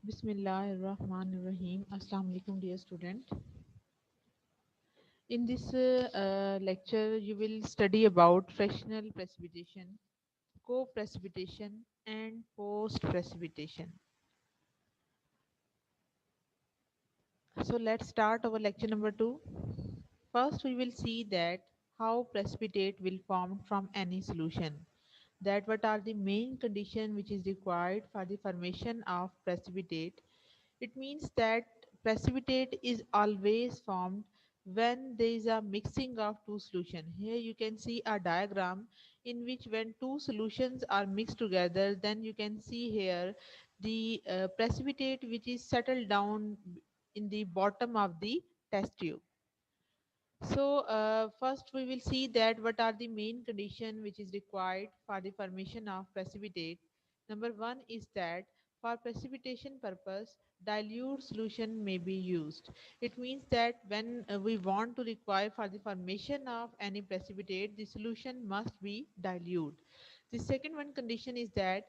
Bismillahirrahmanirrahim. Assalamu alaikum, dear student. In this lecture, you will study about fractional precipitation, co-precipitation, and post-precipitation. So let's start our lecture number 2. First, we will see that how precipitate will form from any solution. That what are the main condition which is required for the formation of precipitate. It means that precipitate is always formed when there is a mixing of two solutions. Here you can see a diagram in which when two solutions are mixed together, then you can see here the precipitate which is settled down in the bottom of the test tube. So first we will see that what are the main condition which is required for the formation of precipitate. Number one is that for precipitation purpose, dilute solution may be used. It means that when we want to require for the formation of any precipitate, the solution must be dilute. The second one condition is that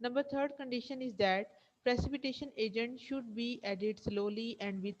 Number third condition is that precipitation agent should be added slowly and with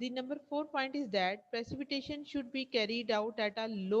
The number four point is that precipitation should be carried out at a low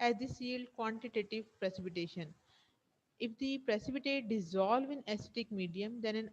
as this yield quantitative precipitation. If the precipitate dissolve in acidic medium, then an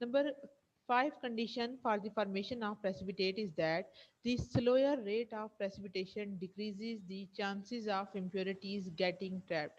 Number five condition for the formation of precipitate is that the slower rate of precipitation decreases the chances of impurities getting trapped.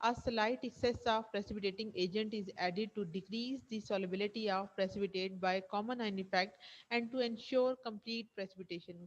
a slight excess of precipitating agent is added to decrease the solubility of precipitate by common ion effect and to ensure complete precipitation.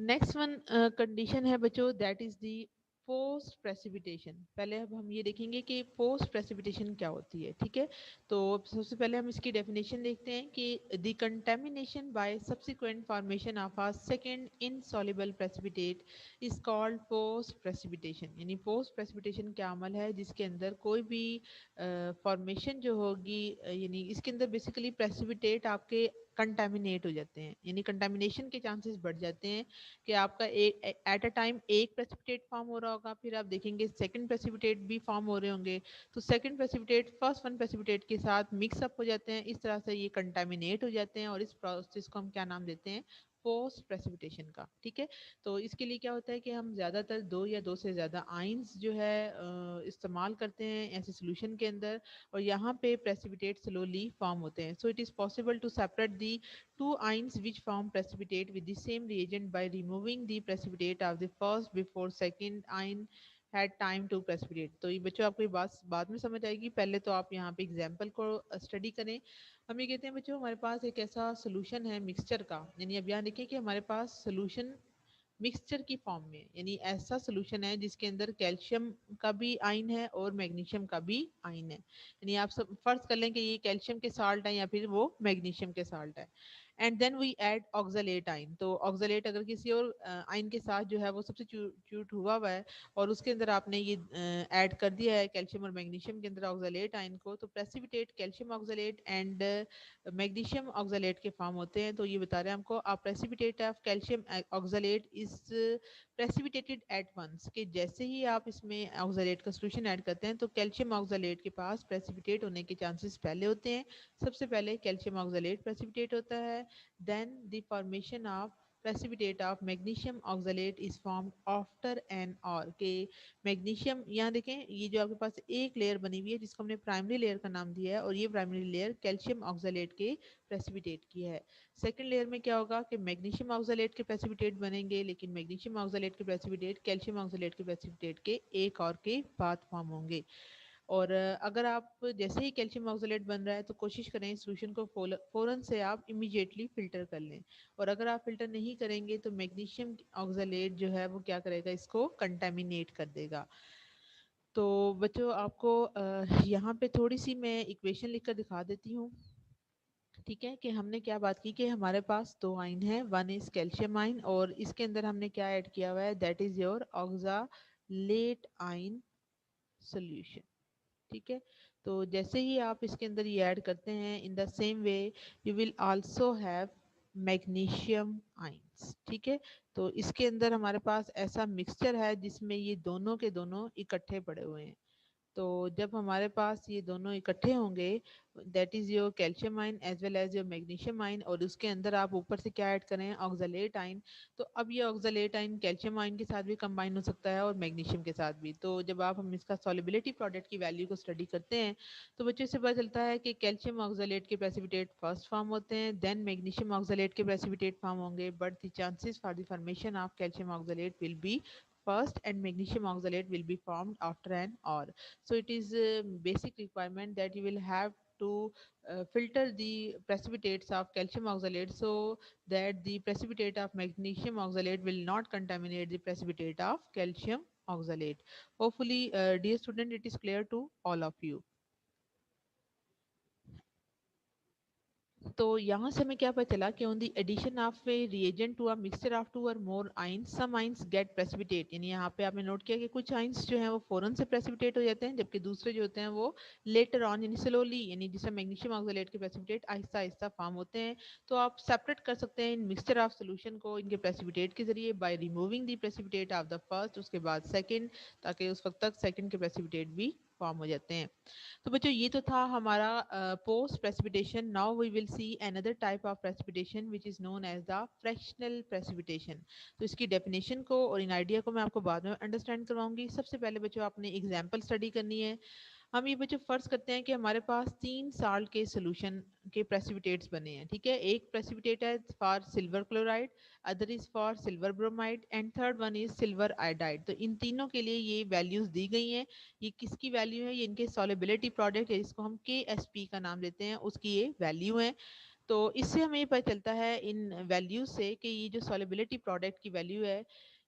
Next one condition ہے بچوں that is the post پریسیپیٹیشن. پہلے اب ہم یہ دیکھیں گے کہ post پریسیپیٹیشن کیا ہوتی ہے. ٹھیک ہے، تو سب سے پہلے ہم اس کی ڈیفینیشن دیکھتے ہیں کہ the contamination by subsequent formation of a second insoluble precipitate is called post precipitation. یعنی پوسٹ پریسیپیٹیشن کیا عمل ہے جس کے اندر کوئی بھی فارمیشن جو ہوگی یعنی اس کے اندر بیسیکلی پریسیپیٹیٹ آپ کے کنٹامینیٹ ہو جاتے ہیں، یعنی کنٹامینیشن کے چانسز بڑھ جاتے ہیں کہ آپ کا ایٹ اے ٹائم ایک پریسپیٹیٹ فارم ہو رہا ہوگا، پھر آپ دیکھیں گے سیکنڈ پریسپیٹیٹ بھی فارم ہو رہے ہوں گے، تو سیکنڈ پریسپیٹیٹ فرسٹ ون پریسپیٹیٹ کے ساتھ مکس اپ ہو جاتے ہیں، اس طرح سے یہ کنٹامینیٹ ہو جاتے ہیں اور اس پروسیس کو ہم کیا نام دیتے ہیں؟ پوسٹ پریسپیٹیشن کا. ٹھیک ہے، تو اس کے لیے کیا ہوتا ہے کہ ہم زیادہ تر دو یا دو سے زیادہ آئنس جو ہے استعمال کرتے ہیں ایسے سولوشن کے اندر، اور یہاں پہ پریسپیٹیٹ سلولی فارم ہوتے ہیں. So it is possible to separate the two ions which form precipitate with the same reagent by removing the precipitate of the first before second ion had time to precipitate. تو یہ بچوں آپ کو یہ بات بعد میں سمجھ آئے گی، پہلے تو آپ یہاں پہ اگزامپل کو اسٹڈی کریں. ہم یہ کہتے ہیں بچوں ہمارے پاس ایک ایسا سولوشن ہے مکسچر کا، یعنی اب یہاں دیکھیں کہ ہمارے پاس سولوشن مکسچر کی فارم میں، یعنی ایسا سولوشن ہے جس کے اندر کیلشیم کا بھی آئن ہے اور میگنیشیم کا بھی آئن ہے. یعنی آپ سب فرض کر لیں کہ یہ کیلشیم کے سالٹ ہے یا پھر وہ میگنیشیم کے سالٹ ہے. اینڈ دین وی ایڈ آکزالیٹ آئن. تو آکزالیٹ اگر کسی اور آئن کے ساتھ جو ہے وہ سبسٹیٹیوٹ ہوا ہے اور اس کے اندر آپ نے یہ ایڈ کر دیا ہے کیلشیم اور میگنیشیم کے اندر آکزالیٹ آئن کو، تو پریسیپیٹیٹ کیلشیم آکزالیٹ اینڈ میگنیشیم آکزالیٹ کے فارم ہوتے ہیں. تو یہ بتا رہے ہیں ہم کو precipitate of calcium oxalate is precipitated at once, کہ جیسے ہی آپ اس میں آکزالیٹ کا سولوشن ایڈ کرتے ہیں تو کیلشیم آکزالیٹ کے پاس پریسیپیٹیٹ ہونے کے چانسز پہلے ہوتے ہیں. سب سے پہلے کیلشیم آکزالیٹ پریسیپیٹیٹ ہوتا ہے، then the formation of precipitate of magnesium oxalate is formed after an or کہ میگنیشیم یہاں دیکھیں یہ جو آپ کے پاس ایک لیئر بنی ہوئی ہے جس کو ہم نے پرائمری لیئر کا نام دیا ہے، اور یہ پرائمری لیئر کیلشیم آکزالیٹ کے پریسیپیٹیٹ کی ہے. سیکنڈ لیئر میں کیا ہوگا کہ میگنیشیم آکزالیٹ کے پریسیپیٹیٹ بنیں گے، لیکن میگنیشیم آکزالیٹ کے پریسیپیٹیٹ کیلشیم آکزالیٹ کے پریسیپیٹیٹ کے ایک اور کے بعد فارم ہوں گے. اور اگر آپ جیسے ہی کیلشیم آکزالیٹ بن رہا ہے تو کوشش کریں سولوشن کو فوراً سے آپ امیجیٹلی فلٹر کر لیں، اور اگر آپ فلٹر نہیں کریں گے تو میگنیشیم آکزالیٹ جو ہے وہ کیا کرے گا؟ اس کو کنٹامینیٹ کر دے گا. تو بچوں آپ کو یہاں پہ تھوڑی سی میں ایکویشن لکھ کر دکھا دیتی ہوں. ٹھیک ہے، کہ ہم نے کیا بات کی کہ ہمارے پاس دو آئن ہیں، ون از کیلشیم آئن اور اس کے اندر ہم نے کیا ایڈ کیا ہوا ہے؟ That is your oxalate ion solution. ٹھیک ہے، تو جیسے ہی آپ اس کے اندر یہ ایڈ کرتے ہیں in the same way you will also have magnesium ions. ٹھیک ہے، تو اس کے اندر ہمارے پاس ایسا مکسچر ہے جس میں یہ دونوں کے دونوں اکٹھے پڑے ہوئے ہیں. تو جب ہمارے پاس یہ دونوں اکٹھے ہوں گے that is your calcium ion as well as your magnesium ion, اور اس کے اندر آپ اوپر سے کیا ایڈ کریں؟ آکزالیٹ آئن. تو اب یہ آکزالیٹ آئن کیلشیم آئن کے ساتھ بھی کمبائن ہو سکتا ہے اور میگنیشیم کے ساتھ بھی. تو جب آپ ہم اس کا سولیبلٹی پروڈکٹ کی ویلیو کو اسٹڈی کرتے ہیں تو بچے سے پتہ چلتا ہے کہ کیلشیم آکزالیٹ کے پریسیپیٹیٹ فرسٹ فارم ہوتے ہیں، دین میگنیشیم آکزالیٹ کے پریسیپیٹیٹ فارم ہوں گے، but the chances for the formation of calcium oxalate will be first and magnesium oxalate will be formed after an or. So it is a basic requirement that you will have to filter the precipitates of calcium oxalate so that the precipitate of magnesium oxalate will not contaminate the precipitate of calcium oxalate. Hopefully, dear student, it is clear to all of you. تو یہاں سے ہمیں کیا پتہ چلا کہ on the addition of a reagent to a mixture of two or more ions some ions get precipitate. یعنی یہاں پہ آپ نے نوٹ کیا کہ کچھ ions جو ہیں وہ فوراً سے precipitate ہو جاتے ہیں جبکہ دوسرے جو ہوتے ہیں وہ later on یعنی slowly، یعنی جسے میگنیشیم آکزالیٹ کے precipitate آہستہ آہستہ فارم ہوتے ہیں. تو آپ سیپریٹ کر سکتے ہیں ان مکسچر آف سولوشن کو ان کے precipitate کے ذریعے by removing the precipitate of the first، اس کے بعد second، تاکہ اس وقت تک second کے precipitate بھی فارم ہو جاتے ہیں. تو بچوں یہ تو تھا ہمارا post precipitation. Now we will see another type of precipitation which is known as the fractional precipitation. تو اس کی ڈیفینیشن کو اور ان آئیڈیا کو میں آپ کو بعد میں انڈرسٹینڈ کرواؤں گی. سب سے پہلے بچوں آپ نے ایگزامپل اسٹڈی کرنی ہے. ہم یہ بچوں فرض کرتے ہیں کہ ہمارے پاس 3 سالٹ کے سولوشن کے پریسیپیٹیٹس بنے ہیں. ٹھیک ہے، ایک پریسیپیٹیٹ ہے for silver chloride, other is for silver bromide and third one is silver iodide. تو ان تینوں کے لیے یہ ویلیوز دی گئی ہیں. یہ کس کی ویلیو ہے؟ یہ ان کے سولیبلٹی پروڈکٹ ہے جس کو ہم کے ایس پی کا نام دیتے ہیں، اس کی یہ ویلیو ہے. تو اس سے ہمیں یہ پتہ چلتا ہے ان ویلیوز سے کہ یہ جو سالبلٹی پروڈکٹ کی ویلیو ہے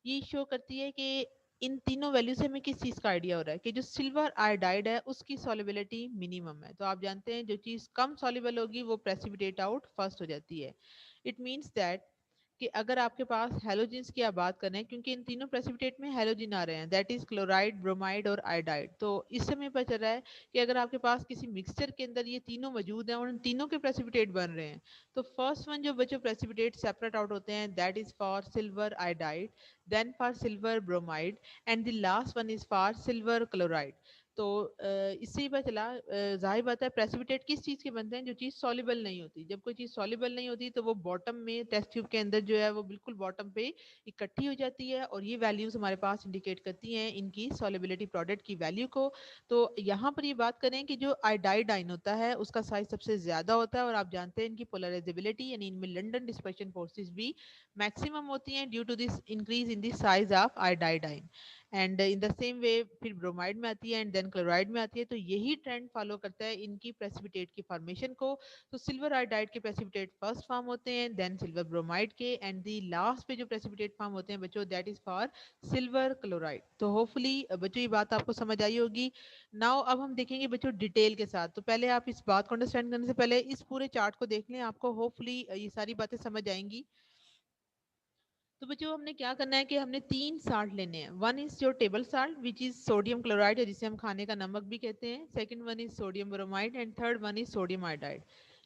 یہ شو کرتی ہے کہ ان تینوں ویلیو سے ہمیں کس چیز کا آئیڈیا ہو رہا ہے کہ جو سلور آئیڈائڈ ہے اس کی سالبلٹی منیمم ہے. تو آپ جانتے ہیں جو چیز کم سالبل ہوگی وہ پریسیپیٹیٹ آؤٹ فرسٹ ہو جاتی ہے. اٹ مینس دیٹ کہ اگر آپ کے پاس ہیلوجنس کی آپ بات کریں کیونکہ ان تینوں پریسیپیٹیٹ میں ہیلوجن آ رہے ہیں دیٹ از کلورائڈ برومائڈ اور آئیڈائڈ. تو اس سے ہمیں پتہ چل رہا ہے کہ اگر آپ کے پاس کسی مکسچر کے اندر یہ تینوں موجود ہیں اور ان تینوں کے پریسیپیٹیٹ بن رہے ہیں تو فرسٹ ون جو بچوں پریسیپیٹیٹ سیپریٹ آؤٹ ہوتے ہیں that is for silver iodide then for silver bromide and the last one is for silver chloride. تو اس سے ہی پتہ چلا ظاہر بات ہے پریسیپیٹیٹ کس چیز کے بنتے ہیں جو چیز سالبل نہیں ہوتی. جب کوئی چیز سالبل نہیں ہوتی تو وہ باٹم میں ٹیسٹ ٹیوب کے اندر جو ہے وہ بالکل باٹم پہ اکٹھی ہو جاتی ہے اور یہ ویلیوز ہمارے پاس انڈیکیٹ کرتی ہیں ان کی سالبلٹی پروڈکٹ کی ویلیو کو. تو یہاں پر یہ بات کریں کہ جو آئیڈائڈ آئن ہوتا ہے اس کا سائز سب سے زیادہ ہوتا ہے اور آپ جانتے ہیں ان کی پولرائزیبلٹی یعنی ان میں لنڈن ڈسپرشن فورسز بھی میکسیمم ہوتی ہیں due to this increase in the size of iodide ion. And in the same way پھر برومائڈ میں آتی ہے اینڈ دین کلورائڈ میں آتی ہے. تو یہی ٹرینڈ فالو کرتا ہے ان کی پریسیپیٹیٹ کی فارمیشن کو. تو سلور آئیڈائڈ کے پریسیپیٹیٹ فرسٹ فارم ہوتے ہیں دین سلور برومائڈ کے اینڈ دی لاسٹ پہ جو پریسیپیٹیٹ فارم ہوتے ہیں بچوں that is for silver chloride. تو ہوپفلی بچوں یہ بات آپ کو سمجھ آئی ہوگی. ناؤ اب ہم دیکھیں گے بچوں ڈیٹیل کے ساتھ. تو پہلے آپ اس بات کو انڈرسٹینڈ کرنے سے پہلے اس پورے چارٹ کو دیکھ لیں آپ کو ہوپفلی یہ ساری باتیں سمجھ آئیں گی. تو بچوں ہم نے کیا کرنا ہے کہ ہم نے تین سالٹ لینے ہیں. One is your table salt which is sodium chloride جسے ہم کھانے کا نمک بھی کہتے ہیں. Second one is sodium bromide and third one is sodium iodide.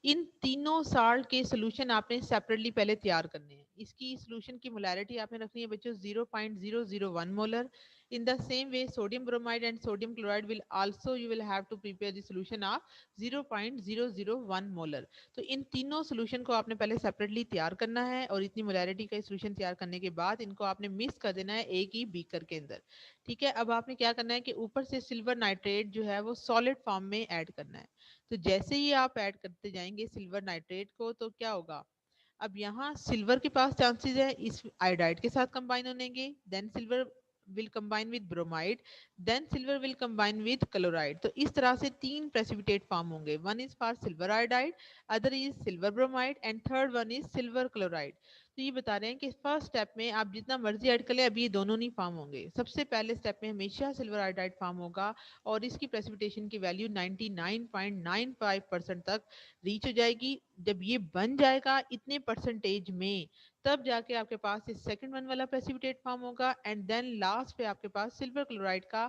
ان تینوں سالٹ کے سولوشن آپ نے سیپریٹلی پہلے تیار کرنے ہیں. اس کی سولوشن کی مولیرٹی آپ نے رکھنی ہے بچوں 0.001 molar. In the same way sodium bromide and sodium chloride will also you will have to prepare the solution of 0.001 molar. تو ان تینوں سولوشن کو آپ نے پہلے سیپریٹلی تیار کرنا ہے اور اتنی مولیرٹی کا سولوشن تیار کرنے کے بعد ان کو آپ نے مکس کر دینا ہے ایک ہی بیکر کے اندر. ٹھیک ہے. اب آپ نے کیا کرنا ہے کہ اوپر سے سلور نائٹریٹ جو ہے وہ سالڈ فارم میں ایڈ کرنا ہے. تو جیسے ہی آپ ایڈ کرتے جائیں گے سلور نائٹریٹ کو تو کیا ہوگا اب یہاں سلور کے پاس چانسز ہے اس آئیڈائڈ کے ساتھ کمبائن ہونے کے. دین silver will combine with bromide then silver will combine with chloride. تو اس طرح سے تین precipitate فارم ہوں گے. one is for silver iodide, other is silver bromide and third one is silver chloride. تو یہ بتا رہے ہیں کہ فرسٹ سٹیپ میں آپ جتنا مرضی ایڈ کر لیں اب یہ دونوں نہیں فارم ہوں گے. سب سے پہلے سٹیپ میں ہمیشہ سلور آئیڈائڈ فارم ہوگا اور اس کی پریسیپیٹیشن کی ویلیو 99.95% تک ریچ ہو جائے گی. جب یہ بن جائے گا اتنے پرسنٹیج میں تب جا کے آپ کے پاس سیکنڈ ون والا پریسیپیٹیٹ فارم ہوگا اینڈ دین لاسٹ پہ آپ کے پاس سلور کلورائڈ کا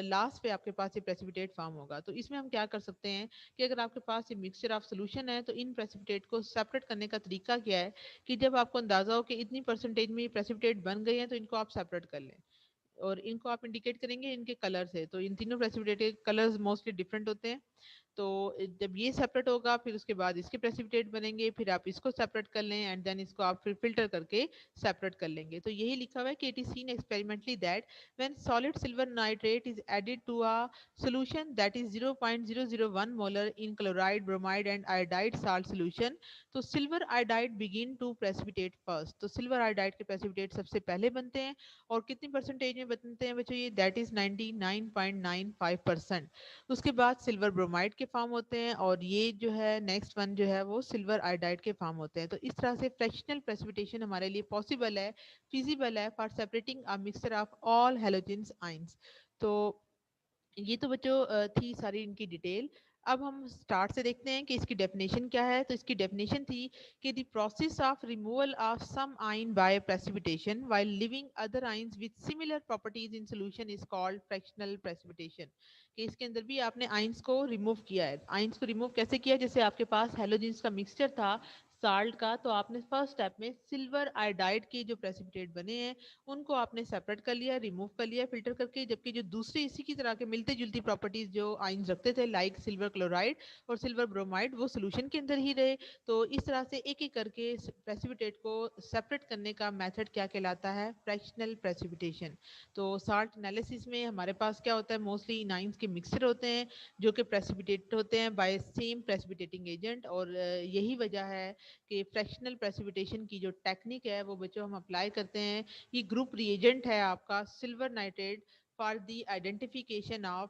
لاسٹ پہ آپ کے پاس یہ پریسیپیٹیٹ فارم ہوگا. تو اس میں ہم کیا کر سکتے ہیں کہ اگر آپ کے پاس یہ مکسچر آف سولوشن ہے تو ان پریسیپیٹیٹ کو سیپریٹ کرنے کا طریقہ کیا ہے کہ جب آپ کو اندازہ ہو کہ اتنی پرسنٹیج میں یہ پریسیپیٹیٹ بن گئے ہیں تو ان کو آپ سیپریٹ کر لیں اور ان کو آپ انڈیکیٹ کریں گے ان کے کلر سے. تو ان تینوں پریسیپیٹیٹ کے کلرز موسٹلی ڈفرینٹ ہوتے ہیں. تو جب یہ سیپریٹ ہوگا پھر اس کے بعد اس کے پریسیپیٹیٹ بنیں گے پھر آپ اس کو سیپریٹ کر لیں اینڈ دین اس کو آپ پھر فلٹر کر کے سیپریٹ کر لیں گے. تو یہی لکھا ہوا ہے کہ it is seen experimentally that when solid silver nitrate is added to a solution that is 0.001 molar in chloride bromide and iodide salt solution تو silver iodide begin to precipitate first. تو سلور آئیڈائڈ کے precipitate سب سے پہلے بنتے ہیں اور کتنی percentage میں بنتے ہیں بچوں یہ دیٹ از 99.95%. اس کے بعد سلور برومائڈ کے فارم ہوتے ہیں اور یہ جو ہے نیکسٹ ون جو ہے وہ سلور آئیڈائڈ کے فارم ہوتے ہیں. تو اس طرح سے فریکشنل پریسیپیٹیشن ہمارے لیے پاسبل ہے feasible ہے for separating a mixture of all halogens ions. تو یہ تو بچوں تھی ساری ان کی ڈیٹیل. اب ہم سٹارٹ سے دیکھتے ہیں کہ اس کی ڈیفینیشن کیا ہے. تو اس کی ڈیفینیشن تھی کہ the process of removal of some ion by precipitation while leaving other ions with similar properties in solution is called fractional precipitation. کہ اس کے اندر بھی آپ نے آئنس کو ریموو کیا ہے. آئنس کو ریموو کیسے کیا جیسے آپ کے پاس ہیلوجنس کا مکسچر تھا سالٹ کا تو آپ نے فرسٹ سٹیپ میں سلور آئیڈائڈ کے جو پریسیپیٹیٹ بنے ہیں ان کو آپ نے سیپریٹ کر لیا ریموو کر لیا فلٹر کر کے. جبکہ جو دوسری اسی کی طرح کے ملتے جلتی پراپرٹیز جو آئنز رکھتے تھے لائک سلور کلورائڈ اور سلور برومائڈ وہ سولوشن کے اندر ہی رہے. تو اس طرح سے ایک ایک کر کے پریسیپیٹیٹ کو سیپریٹ کرنے کا میتھڈ کیا کہلاتا ہے فریکشنل پریسیپیٹیشن. تو سالٹ انالیسس میں ہمارے پاس کیا ہوتا ہے موسٹلی ان آئنز کے مکسچر ہوتے ہیں جو کہ پریسیپیٹیٹ ہوتے ہیں بائی سیم پریسیپیٹیٹنگ ایجنٹ. اور یہی وجہ ہے کہ فریکشنل پریسیپیٹیشن کی جو ٹیکنیک ہے وہ بچوں ہم اپلائی کرتے ہیں. یہ گروپ ری ایجنٹ ہے آپ کا silver nitrate for the identification of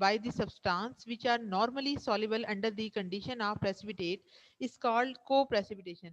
by the substance which are normally soluble under the condition of precipitate is called co-precipitation।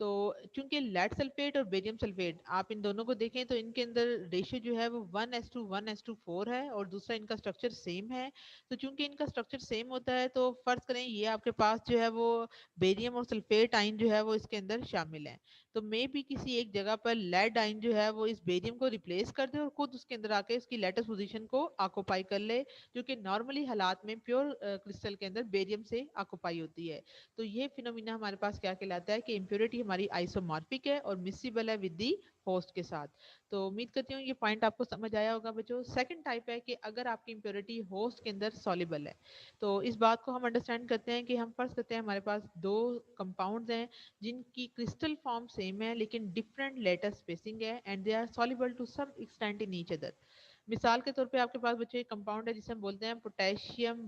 تو چونکہ لیڈ سلفیٹ اور بیریم سلفیٹ آپ ان دونوں کو دیکھیں تو ان کے اندر ریشو جو ہے وہ 1:1:4 ہے، اور دوسرا ان کا اسٹرکچر سیم ہے. تو چونکہ ان کا اسٹرکچر سیم ہوتا ہے تو فرض کریں یہ آپ کے پاس جو ہے وہ بیریم اور سلفیٹ آئن جو ہے وہ اس کے اندر شامل ہے. تو مے بھی کسی ایک جگہ پر لیڈ آئن جو ہے وہ اس بیریم کو ریپلیس کر دے اور خود اس کے اندر آ کے اس کی لیٹسٹ پوزیشن کو آکوپائی کر لے، جو کہ نارملی حالات میں پیور کرسٹل کے اندر بیریم سے آکوپائی ہوتی ہے. تو یہ فینومینا ہمارے پاس کیا کہلاتا ہے کہ امپیورٹی ہماری آئسومارفک ہے اور مسیبل ہے ود دی ہوسٹ کے ساتھ. تو امید کرتی ہوں یہ پوائنٹ آپ کو سمجھ آیا ہوگا بچوں. سیکنڈ ٹائپ ہے کہ اگر آپ کی امپیورٹی ہوسٹ کے اندر سولیبل ہے. تو اس بات کو ہم انڈرسٹینڈ کرتے ہیں کہ ہم فرض کرتے ہیں ہمارے پاس دو کمپاؤنڈز ہیں جن کی کرسٹل فارم سیم ہے لیکن ڈفرینٹ لیٹر اسپیسنگ ہے and they are soluble to some extent in each other. مثال کے طور پہ آپ کے پاس بچے ایک کمپاؤنڈ ہے جسے ہم بولتے ہیں پوٹیشیم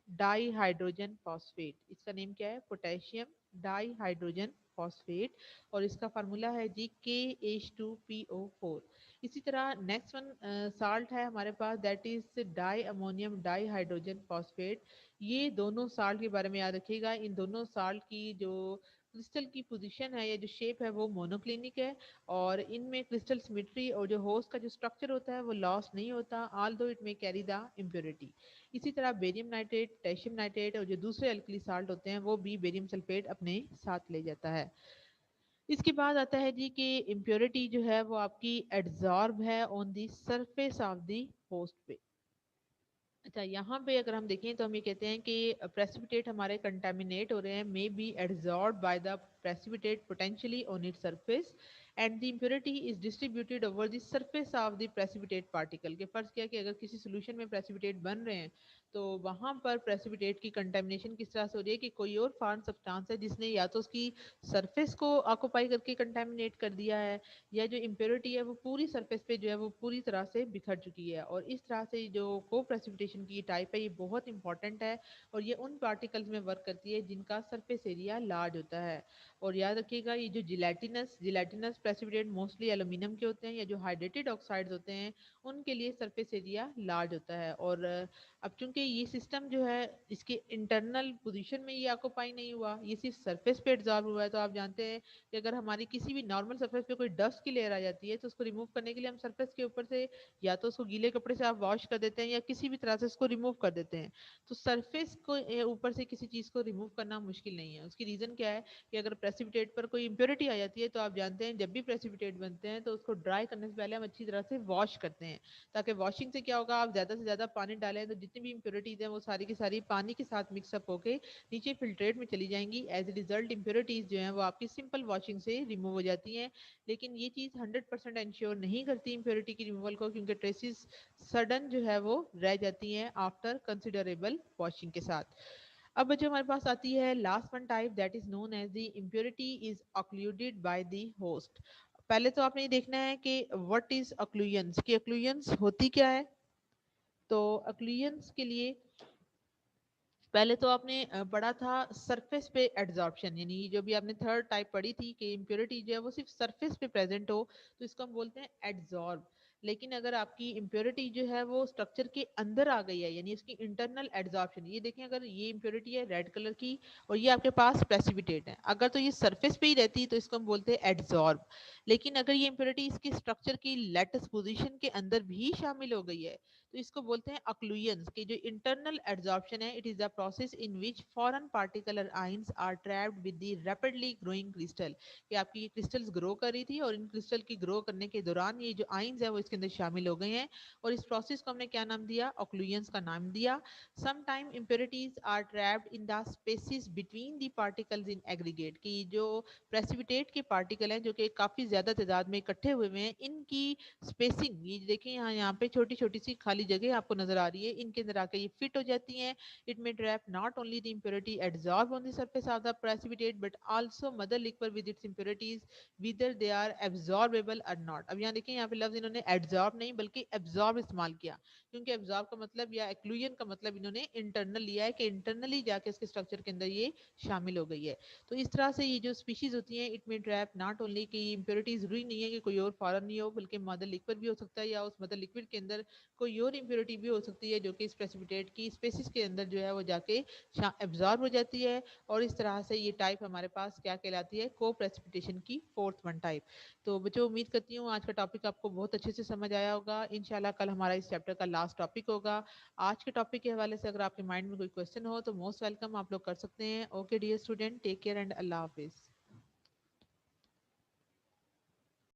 ڈائی ہائیڈروجن فاسفیٹ. اس کا نیم کیا ہے؟ پوٹیشیم ڈائی ہائیڈروجن فاسفیٹ. اور اس کا فارمولا ہے جی KH2PO4. اسی طرح نیکسٹ ون سالٹ ہے ہمارے پاس that is diammonium dihydrogen phosphate. یہ دونوں سالٹ کے بارے میں یاد رکھیے گا. ان دونوں سالٹ کی جو کرسٹل کی پوزیشن ہے یا جو شیپ ہے وہ مونوکلینک ہے، اور ان میں کرسٹل سیمیٹری اور جو ہوسٹ کا جو اسٹرکچر ہوتا ہے وہ لاس نہیں ہوتا آل دو اٹ میں کیری دا امپیورٹی. اسی طرح بیریم نائٹریٹ پوٹیشیم نائٹریٹ اور جو دوسرے الکلی سالٹ ہوتے ہیں وہ بھی بیریم سلفیٹ اپنے ساتھ لے جاتا ہے. اس کے بعد آتا ہے جی کہ امپیورٹی جو ہے وہ آپ کی ایڈزارب ہے on the surface of the host پہ. اچھا یہاں پہ اگر ہم دیکھیں تو ہم یہ کہتے ہیں کہ پریسپیٹیٹ ہمارے کنٹامینیٹ ہو رہے ہیں may be adsorbed by the precipitate potentially on its surface and the impurity is distributed over the surface of the precipitate particle. کہ فرض کیا کہ اگر کسی سولوشن میں precipitate بن رہے ہیں تو وہاں پر precipitate کی کنٹامنیشن کس طرح سے ہو رہی ہے کہ کوئی اور فارن سبسٹانس ہے جس نے یا تو اس کی سرفیس کو آکوپائی کر کے کنٹامنیٹ کر دیا ہے، یا جو امپیورٹی ہے وہ پوری سرفیس پہ جو ہے وہ پوری طرح سے بکھر چکی ہے. اور اس طرح سے جو کو پریسپیٹیشن کی ٹائپ ہے یہ بہت امپورٹنٹ ہے، اور یہ ان پارٹیکلز میں ورک کرتی ہے جن کا سرفیس ایریا لارج ہوتا ہے. اور یاد رکھیے گا یہ جو جیلیٹینس پریسپیٹیٹ موسٹلی ایلومینیم کے ہوتے ہیں یا جو ہائیڈریٹڈ آکسائڈز ہوتے ہیں ان کے لیے سرفیس ایریا لارج ہوتا ہے. اور اب چونکہ یہ سسٹم جو ہے اس کے انٹرنل پوزیشن میں یہ آکوپائی نہیں ہوا، یہ صرف سرفیس پہ ایڈزارب ہوا ہے. تو آپ جانتے ہیں کہ اگر ہماری کسی بھی نارمل سرفیس پہ کوئی ڈسٹ کی لیئر آ جاتی ہے تو اس کو ریموو کرنے کے لیے ہم سرفیس کے اوپر سے یا تو اس کو گیلے کپڑے سے آپ واش کر دیتے ہیں یا کسی بھی طرح سے اس کو ریموو کر دیتے ہیں. تو سرفیس کو اوپر سے کسی چیز کو ریموو کرنا مشکل نہیں ہے. اس کی ریزن کیا ہے کہ اگر پریسپیٹیٹ پر کوئی امپیورٹی آ جاتی ہے تو آپ جانتے ہیں جب بھی پریسپیٹیٹ بنتے ہیں تو اس کو ڈرائی کرنے سے پہلے ہم اچھی طرح سے واش کرتے ہیں، تاکہ واشنگ سے کیا ہوگا آپ زیادہ سے زیادہ پانی ڈالیں تو جتنی بھی امپیورٹیز ہیں وہ ساری کی ساری پانی کے ساتھ مکس اپ ہو کے نیچے فلٹریٹ میں چلی جائیں گی. ایز اے ریزلٹ امپیورٹیز جو ہیں وہ آپ کی سمپل واشنگ سے ریموو ہو جاتی ہیں. لیکن یہ چیز 100% انشور نہیں کرتی امپیورٹی کی ریموول کو، کیونکہ ٹریسز سڈن جو ہے وہ رہ جاتی ہیں آفٹر کنسیڈریبل واشنگ کے ساتھ. اب جو ہمارے پاس آتی ہے last one type that is known as the impurity is occluded by the host. پہلے تو آپ نے یہ دیکھنا ہے کہ what is occlusions، کہ occlusions ہوتی کیا ہے. تو occlusions کے لیے پہلے تو آپ نے پڑھا تھا سرفیس پہ ایڈزارپشن، یعنی جو بھی آپ نے تھرڈ ٹائپ پڑھی تھی کہ امپیورٹی جو ہے وہ صرف سرفیس پہ پریزنٹ ہو تو اس کو ہم بولتے ہیں ایڈزارب. لیکن اگر آپ کی امپیورٹی جو ہے وہ اسٹرکچر کے اندر آ گئی ہے یعنی اس کی انٹرنل ایڈزارپشن، یہ دیکھیں اگر یہ امپیورٹی ہے ریڈ کلر کی اور یہ آپ کے پاس پریسیپیٹیٹ ہے، اگر تو یہ سرفیس پہ ہی رہتی تو اس کو ہم بولتے ہیں ایڈزارب. لیکن اگر یہ امپیورٹی اس کی اسٹرکچر کی لیٹس پوزیشن کے اندر بھی شامل ہو گئی ہے تو اس کو بولتے ہیں اکلوئنس، کہ جو انٹرنل ایڈزارپشن ہے it is a process in which foreign particular ions are trapped with the rapidly growing crystal. کہ آپ کی یہ کرسٹلز گرو کر رہی تھی اور ان کرسٹل کی گرو کرنے کے دوران یہ جو آئنز ہیں وہ اس کے اندر شامل ہو گئے ہیں، اور اس پروسیس کو ہم نے کیا نام دیا؟ اکلوئنس کا نام دیا. Some time impurities are trapped in the spaces between the particles in aggregate. کہ جو پریسیپیٹیٹ کے پارٹیکل ہیں جو کہ کافی زیادہ تعداد میں اکٹھے ہوئے ہیں ان کی اسپیسنگ یہ دیکھیں یہاں پہ چھوٹی چھوٹی سی خالی جگہ آپ کو نظر آ رہی ہے، ان کے اندر آ کے یہ فٹ ہو جاتی ہیں. It may trap not only the impurity adsorbed on the surface of the precipitate but also mother liquor with its impurities whether they are absorbable or not. اب یہاں دیکھیں یہاں پہ لفظ انہوں نے ایڈزارب نہیں بلکہ ایبزارب استعمال کیا، کیونکہ ایبزارب کا مطلب یا ایکلوژن کا مطلب انہوں نے انٹرنل لیا ہے کہ انٹرنلی جا کے اس کے اسٹرکچر کے اندر یہ شامل ہو گئی ہے. تو اس طرح سے یہ جو اسپیشیز ہوتی ہیں اٹ میں ٹریپ ناٹ اونلی کہ امپیورٹی ضروری نہیں ہے کہ کوئی اور فارم نہیں ہو، بلکہ مدر لکوڈ بھی ہو سکتا ہے، یا اس مدر لکوڈ کے اندر کوئی اور امپیورٹی بھی ہو سکتی ہے جو کہ اس پریسپیٹیٹ کی اسپیسیز کے اندر جو ہے وہ جا کے ایبزارب ہو جاتی ہے. اور اس طرح سے یہ ٹائپ ہمارے پاس کیا کہلاتی ہے، کو پریسپیٹیشن کی فورتھ ون ٹائپ. تو بچوں امید کرتی ہوں آج کا ٹاپک آپ کو بہت اچھے سے سمجھ آیا ہوگا. انشاءاللہ کل ہمارا اس چیپٹر کا لاسٹ ٹاپک ہوگا. آج کے ٹاپک کے حوالے سے اگر آپ کے مائنڈ میں کوئی کوشچن ہو تو موسٹ ویلکم آپ لوگ کر سکتے ہیں. Okay dear student, take care and اللہ حافظ.